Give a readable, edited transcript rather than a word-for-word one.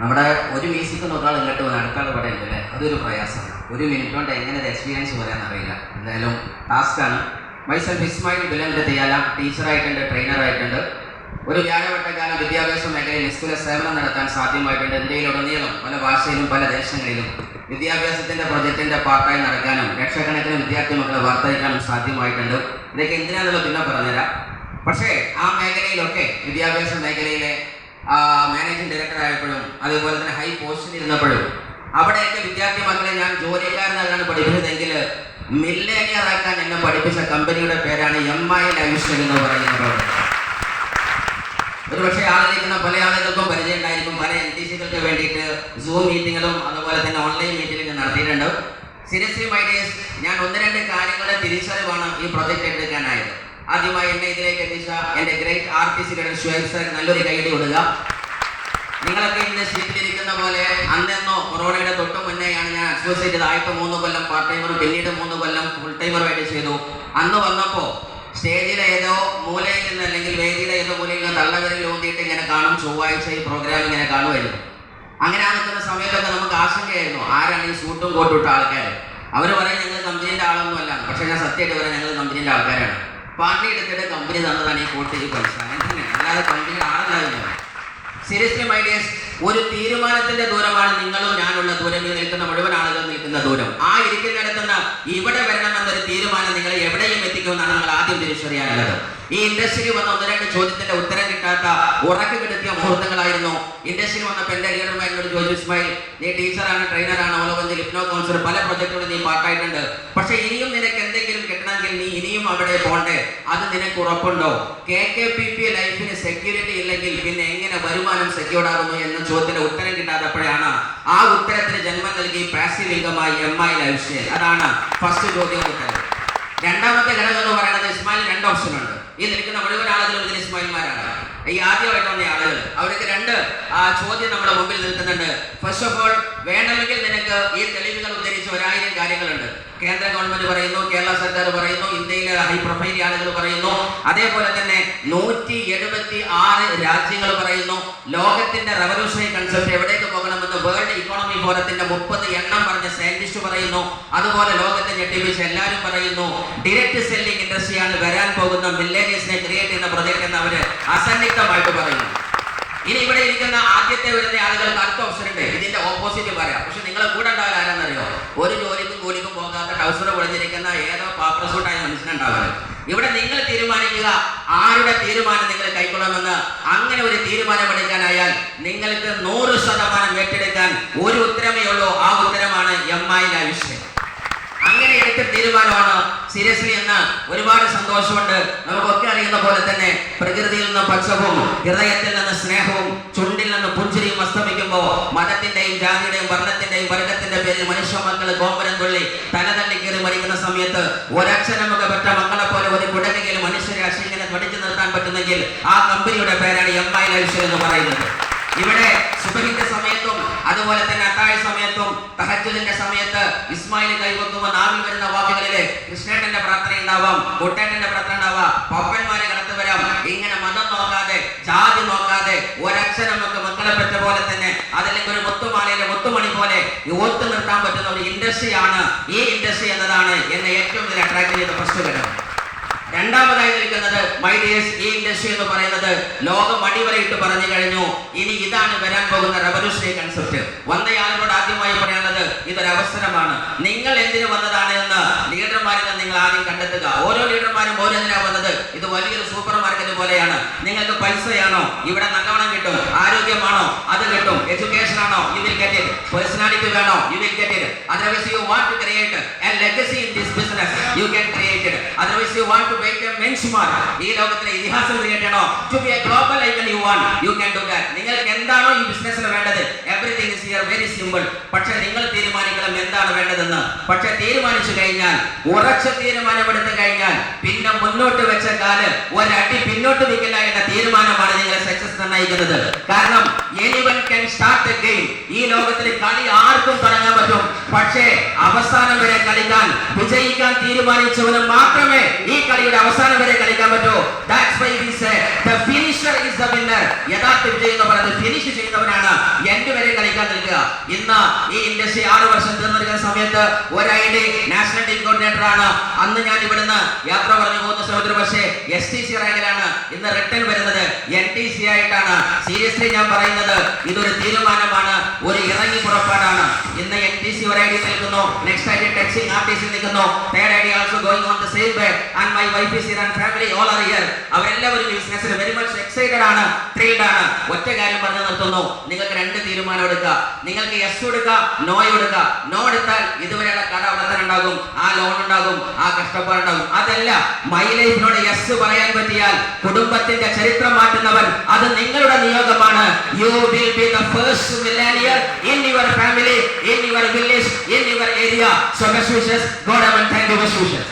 നമ്മുടെ ഒരു മ്യൂസിക് നോക്കാൻ ഇങ്ങോട്ട് വന്ന് അടുത്താൾ പറയുന്നത് അല്ലേ, അതൊരു പ്രയാസമാണ്. ഒരു മിനിറ്റ് കൊണ്ട് എങ്ങനെ ഒരു എക്സ്പീരിയൻസ് പറയാൻ അറിയില്ല. എന്തായാലും ടാസ്ക്കാണ്. മൈസെൽഫ് ഇസ്മായിൽ ബിലൻ്റെ ചെയ്യാല ടീച്ചറായിട്ടുണ്ട്, ട്രെയിനറായിട്ടുണ്ട്. ഒരു വ്യാഴവട്ടക്കാലം വിദ്യാഭ്യാസ മേഖലയിൽ നിസ്തുല സേവനം നടത്താൻ സാധ്യമായിട്ടുണ്ട്. ഇന്ത്യയിലുടനീളം പല ഭാഷയിലും പല ദേശങ്ങളിലും വിദ്യാഭ്യാസത്തിൻ്റെ പ്രൊജക്റ്റിൻ്റെ പാർട്ടായി നടക്കാനും ലക്ഷക്കണക്കിന് വിദ്യാർത്ഥി മക്കളെ വാർത്തയിക്കാനും സാധ്യമായിട്ടുണ്ട്. ഇതൊക്കെ എന്തിനാണെന്നുള്ള പിന്നെ പറഞ്ഞുതരാം. പക്ഷേ ആ മേഖലയിലൊക്കെ വിദ്യാഭ്യാസ മേഖലയിലെ മാനേജിംഗ് ഡയറക്ടർ ആയപ്പോഴും അതുപോലെ തന്നെ ഹൈ പോസ്റ്റിൽ ഇരുന്നപ്പോഴും അവിടെയൊക്കെ വിദ്യാർത്ഥി മക്കളെ ഞാൻ ജോലിക്കാരനാകാണ് പഠിപ്പിച്ചതെങ്കിൽ മില്ലേനിയർ ആക്കാൻ എന്നെ പഠിപ്പിച്ച കമ്പനിയുടെ പേരാണ് MI ലൈഫ്സ്റ്റൈൽ എന്ന് പറയുന്നത്. ഒരുപക്ഷെ ആളിരിക്കുന്ന പല ആളുകൾക്കും പരിചയം ഉണ്ടായിരിക്കും. പല NTCകൾക്ക് വേണ്ടിയിട്ട് സൂം മീറ്റിങ്ങുകളും അതുപോലെ തന്നെ ഓൺലൈൻ മീറ്റിംഗും നടത്തിയിട്ടുണ്ട്. സീരിയസ്ലി മൈ ഡിയേഴ്സ്, ഞാൻ 1-2 കാര്യങ്ങളുടെ തിരിച്ചറിവാണ് ഈ പ്രൊജക്റ്റ് എടുക്കാനായത്. ആദ്യമായി എന്നെ ഇതിലേക്ക് എത്തിച്ച എൻ്റെ ഗ്രേറ്റ് ആർട്ടിസ്റ്റ് ഷുഹൈബ് സാർ, നല്ലൊരു കൈയടി കൊടുക്കുക. നിങ്ങളൊക്കെ ഇന്ന് സീറ്റിലിരിക്കുന്ന പോലെ അന്നെന്നോ കൊറോണയുടെ തൊട്ട് മുന്നേയാണ് ഞാൻ അസോസിയേറ്റ് ചെയ്ത്. ആദ്യത്തെ 3 കൊല്ലം പാർട്ട് ടൈമറും പിന്നീട് 3 കൊല്ലം ഫുൾ ടൈമറുമായിട്ട് ചെയ്തു. അന്ന് വന്നപ്പോൾ സ്റ്റേജിലെ ഏതോ മൂലയിൽ നിന്ന് അല്ലെങ്കിൽ വേദിയുടെ ഏതോ മൂലയിൽ നിന്ന് തള്ളവരിൽ ഊന്നിയിട്ട് ഇങ്ങനെ കാണും, ചൊവ്വാഴ്ച ഈ പ്രോഗ്രാം ഇങ്ങനെ കാണുമായിരുന്നു. അങ്ങനെ നിൽക്കുന്ന സമയത്തൊക്കെ നമുക്ക് ആശങ്കയായിരുന്നു, ആരാണ് ഈ സൂട്ടും കോട്ടും ഇട്ട ആൾക്കാർ. അവർ പറയും ഞങ്ങൾ കമ്പനീൻ്റെ ആളൊന്നും അല്ല. പക്ഷേ ഞാൻ സത്യമായിട്ട് പറയാം, ഞങ്ങൾ കമ്പനീൻ്റെ ആൾക്കാരാണ്. പാർട്ടി എടുത്തിട്ട് കമ്പനി തന്നതാണ് ഈ കോട്ട്, ഈ പൈസ. അങ്ങനെ അല്ലാതെ കമ്പനിയുടെ ആളല്ലാതെ. സീരിയസ്ലി മൈ ഡിയേഴ്സ്, ഒരു തീരുമാനത്തിന്റെ ദൂരമാണ് നിങ്ങളും ഞാനുള്ള ദൂരം, ഈ നിൽക്കുന്ന മുഴുവൻ ആളുകൾ നിൽക്കുന്ന ദൂരം. ആ ഇരിക്കുന്നിടത്തുനിന്ന് ഇവിടെ വരണമെന്നൊരു തീരുമാനം നിങ്ങളെ എവിടെയും എത്തിക്കുമെന്നാണ് നിങ്ങൾ ആദ്യം തിരിച്ചറിയാനുള്ളത്. ഈ ഇൻഡസ്ട്രിയിൽ വന്ന 1-2 ചോദ്യത്തിന്റെ ഉത്തരം കിട്ടാത്ത ഉറക്കം കിടത്തിയ മുഹൂർത്തങ്ങളായിരുന്നു. ഇൻഡസ്ട്രിയിൽ വന്നപ്പോൾ എൻ്റെ ലീഡർമാരോട് ചോദിച്ചു, ഇസ്മായിൽ നീ ടീച്ചറാണ്, ട്രെയിനറാണ്, ഓലോകഞ്ച് ലിപ്നോ കൗൺസിലർ, പല പ്രൊജക്റ്റുകളും നീ പാർട്ടായിട്ടുണ്ട്. പക്ഷെ ഇനിയും നിനക്ക് എന്തെങ്കിലും കിട്ടണമെങ്കിൽ നീ ഇനിയും അവിടെ പോണ്ടേ, അത് നിനക്ക് ഉറപ്പുണ്ടോ? KKPP ലൈഫിന് സെക്യൂരിറ്റി ഇല്ലെങ്കിൽ പിന്നെ എങ്ങനെ വരുമാനം സെക്യൂർഡ് ആകുന്നു എന്ന ചോദ്യത്തിന്റെ ഉത്തരം കിട്ടാത്തപ്പോഴാണ് ആ ഉത്തരത്തിന് ജന്മം നൽകി പാസീവ് ഇൻകമായി MI ലൈഫ്സ്റ്റൈൽ. അതാണ് ഫസ്റ്റ് ചോദ്യം ഉത്തരം. രണ്ടാമത്തെ ഘടകം എന്ന് പറയുന്നത് ഇസ്മായിൽ 2 ഓപ്ഷൻ ഉണ്ട്. ഈ നിൽക്കുന്ന മുഴുവൻ ആളുകളും ഇതിന് ഇസ്മായിൽമാരാണ്. ഈ ആദ്യമായിട്ട് വന്ന ആളുകൾ, അവർക്ക് 2 ചോദ്യം നമ്മുടെ മുമ്പിൽ നിൽക്കുന്നുണ്ട്. ഫസ്റ്റ് ഓഫ് ഓൾ, വേണമെങ്കിൽ നിനക്ക് ഈ തെളിവുകൾ ഉദ്ധരിച്ച് 1000 കാര്യങ്ങളുണ്ട്. കേന്ദ്ര ഗവൺമെന്റ് പറയുന്നു, കേരള സർക്കാർ പറയുന്നു, ഇന്ത്യയിലെ ഹൈ പ്രൊഫൈൽ ആളുകൾ പറയുന്നു, അതേപോലെ തന്നെ 176 രാജ്യങ്ങൾ പറയുന്നു. ലോകത്തിന്റെ റവല്യൂഷണറി കൺസെപ്റ്റ് എവിടേക്ക് പോകണമെന്ന് വേൾഡ് ഇക്കോണമി ഫോറത്തിന്റെ 30 എണ്ണം പറഞ്ഞ സയന്റിസ്റ്റ് പറയുന്നു. അതുപോലെ ലോകത്തെ ഞെട്ടിപ്പിച്ച് എല്ലാവരും പറയുന്നു ഡയറക്റ്റ് സെല്ലിംഗ് ഇൻഡസ്ട്രിയാണ് വരാൻ പോകുന്ന മില്ലേനിയസിനെ ക്രിയേറ്റ് ചെയ്യുന്ന പ്രൊജക്ട് എന്ന് അവർ അസന്നിഗ്ധമായിട്ട് പറയുന്നു. ഇനി ഇവിടെ ഇരിക്കുന്ന ആദ്യത്തെ വരുന്ന ആളുകൾക്ക് അടുത്ത ഓപ്ഷൻ ഉണ്ട്, ഇതിന്റെ ഓപ്പോസിറ്റ് പറയാം. പക്ഷെ നിങ്ങളെ കൂടെ ഉണ്ടാവില്ല ആരാന്നറിയോ? ഒരു ജോലിക്കും കൂലിക്കും പോകാത്ത ടൗസർ പൊളിഞ്ഞിരിക്കുന്ന ഏതോ പാപ്രസൂട്ടായ മനുഷ്യനുണ്ടാവുക. ഇവിടെ നിങ്ങൾ തീരുമാനിക്കുക ആരുടെ തീരുമാനം നിങ്ങൾ കൈക്കൊള്ളണമെന്ന്. അങ്ങനെ ഒരു തീരുമാനമെടുക്കാനായാൽ നിങ്ങൾക്ക് 100% ഏറ്റെടുക്കാൻ ഒരു ഉത്തരമേ ഉള്ളൂ. ആ ഉത്തരമാണ് MI ലൈഫ്സ്റ്റൈൽ. അങ്ങനെ എടുത്ത തീരുമാനമാണ്. സീരിയസ്ലി എന്ന് ഒരുപാട് സന്തോഷമുണ്ട്. നമുക്കൊക്കെ അറിയുന്ന പോലെ തന്നെ പ്രകൃതിയിൽ നിന്ന് പച്ചപ്പും ഹൃദയത്തിൽ നിന്ന് സ്നേഹവും ചുണ്ടിൽ നിന്ന് പുഞ്ചിരിയും അസ്തമിക്കുമ്പോൾ മതത്തിന്റെയും ജാതിയുടെയും വർണ്ണത്തിന്റെയും വർഗത്തിന്റെ പേരിൽ മനുഷ്യ മക്കൾ കോമ്പരം തുള്ളി തലതള്ളി കയറി മരിക്കുന്ന സമയത്ത് ഒരക്ഷരമുഖ പെറ്റ മക്കളെ പോലെ ഒരു കുടകയിൽ മനുഷ്യരെ അശീങ്ങനെ പഠിച്ചു നിർത്താൻ പറ്റുന്നെങ്കിൽ ആ കമ്പനിയുടെ പേരാണ് MI ലൈഫ്സ്റ്റൈൽ എന്ന് പറയുന്നത്. ഇവിടെ സുബഹിന്റെ സമയത്തും അതുപോലെ തന്നെ അത്താഴ സമയത്തും തഹജ്ജുദിന്റെ സമയത്ത് ഇസ്മായിൽ കൈവെക്കുമ്പോൾ നാവിൽ വരുന്ന വാക്കുകളിലെ കൃഷ്ണേട്ടന്റെ പ്രാർത്ഥന ഉണ്ടാവാം, കുട്ടേട്ടന്റെ പ്രാർത്ഥന ഉണ്ടാവാം, പപ്പന്മാരെ കടന്നു വരാം. ഇങ്ങനെ മതം നോക്കാതെ ജാതി നോക്കാതെ ഒരക്ഷരം നമുക്ക് മക്കളെ പറ്റ പോലെ തന്നെ അതല്ലെങ്കിൽ ഒരു മുത്തുമാലയിലെ മുത്തുമണി പോലെ ഓർത്തു നിർത്താൻ പറ്റുന്ന ഒരു ഇൻഡസ്ട്രിയാണ് ഈ ഇൻഡസ്ട്രി എന്നതാണ് എന്നെ ഏറ്റവും കൂടുതൽ അട്രാക്ട് ചെയ്ത ഫസ്റ്റ് ഘടകം. രണ്ടാമതായി നിൽക്കുന്നത് മൈ ഡിയേഴ്സ്, ഈ ഇൻഡസ്ട്രി എന്ന് പറയുന്നത് ലോകം അടിവരയിട്ട് പറഞ്ഞു കഴിഞ്ഞു. ഇനി ഇതാണ് വരാൻ പോകുന്ന റവല്യൂഷണറി കൺസെപ്റ്റ്. വന്നയാളോട് ആദ്യമായി പറയാനുള്ളത് ഇതൊരു അവസരമാണ്. നിങ്ങൾ എന്തിനു വന്നതാണ് എന്ന് ലീഡർമാരിൽ നിങ്ങൾ ആദ്യം കണ്ടെത്തുക. ഓരോ ലീഡർമാരും ഓരോന്നിനാണ് വന്നത്. ഇത് വലിയൊരു സൂപ്പർ മാർക്കറ്റ് പോലെയാണ്. നിങ്ങൾക്ക് പൈസയാണോ? ഇവിടെ നല്ലോണം കിട്ടും. ആരോഗ്യമാണോ? അത് കിട്ടും. എഡ്യൂക്കേഷൻ ആണോ? You will get it. Personality വേണോ? You will get it. Otherwise you want to create a legacy in this business, you can create it. Otherwise you want to make a benchmark, ഈ ലോകത്തിലെ ഇതിഹാസം create ചെയ്യണോ, to be a global icon you want, you can do that. നിങ്ങൾക്ക് എന്താണോ ഈ ബിസിനസ്സിൽ വേണ്ടത്, everything is here very simple. പക്ഷെ നിങ്ങൾ തീരുമാനിക്കണം എന്താണ് വേണ്ടതെന്ന്. പക്ഷെ തീരുമാനിച്ചു കഴിഞ്ഞാൽ, ഉറച്ച തീരുമാനമെടുത്തു കഴിഞ്ഞാൽ പിന്നെ മുന്നോട്ട് വെച്ച കാല് ഒരടി പിന്നോട്ട് വെക്കില്ല എന്ന തീരുമാനമാണ് നിങ്ങളെ സക്സസ് നിർണ്ണയിക്കുന്നത്. നയിക്കുന്നത്. കാരണം anyone can start a game. ഈ ലോകത്തിൽ കളി ആർക്കും തുടങ്ങാൻ പറ്റും. പക്ഷേ അവസാനം വരെ കളിക്കാൻ, വിജയിക്കാൻ തീരുമാനിച്ചവന് മാത്രമേ ഈ കളിയുടെ അവസാനം വരെ കളിക്കാൻ പറ്റൂ. That's why we say the finisher is the winner. യഥാർത്ഥ വിജയം എന്ന് പറയുന്നത് ഫിനിഷ് ചെയ്യുന്നവനാണ് എൻഡ് വരെ കളിക്കാൻ നിൽക്കുക. ഇന്ന് ഈ ഇൻഡസ്ട്രി 6 വർഷം തീർന്നിരിക്കുന്ന സമയത്ത് ഒരു നാഷണൽ ടീം കോർഡിനേറ്റർ ആണ്. അന്ന് ഞാൻ ഇവിടുന്ന് യാത്ര പറഞ്ഞു പോകുന്ന സമയത്ത് പക്ഷേ STC റാങ്കിലാണ് ഇന്ന് റിട്ടേൺ വരുന്നത്, NTC ആയിട്ടാണ്. സീരിയസ്ലി ഞാൻ പറയുന്നത് ഇതൊരു തീരുമാനമാണ്, ഒരു ഇറങ്ങി പുറപ്പാടാണ്. ഇന്ന് NTC ഒരൈഡി നിൽക്കുന്നു, നെക്സ്റ്റ് ഐഡി ടെക്സിംഗ് RTC നിൽക്കുന്നു, third ID also going on the same way and my wife is here and family all are here. അവരെല്ലാവരും ബിസിനസ്സിൽ വെരി മച്ച് എക്സൈറ്റഡ് ആണ്, ത്രിൽഡ് ആണ്. ഒറ്റ കാര്യം പറഞ്ഞു നിർത്തുന്നു, നിങ്ങൾക്ക് 2 തീരുമാനം എടുക്കുക. നിങ്ങൾക്ക് യെസ് എടുക്കുക, നോ എടുക്കുക. നോ എടുത്താൽ ഇതുവരെയുള്ള കട അവിടെ തന്നെ ഉണ്ടാകും, ആ ലോൺ ഉണ്ടാകും, ആ കഷ്ടപ്പാടുണ്ടാകും. അതല്ല, മൈ ലൈഫിനോട് യെസ് പറയാൻ പറ്റിയാൽ കുടുംബത്തിന്റെ ചരിത്രം മാറ്റുന്നവൻ അത് നിങ്ങളുടെ നിയോഗമാണ്. You will be the first millionaire in your family, in your village, in your area. So best wishes, God heaven, thank you, best wishes.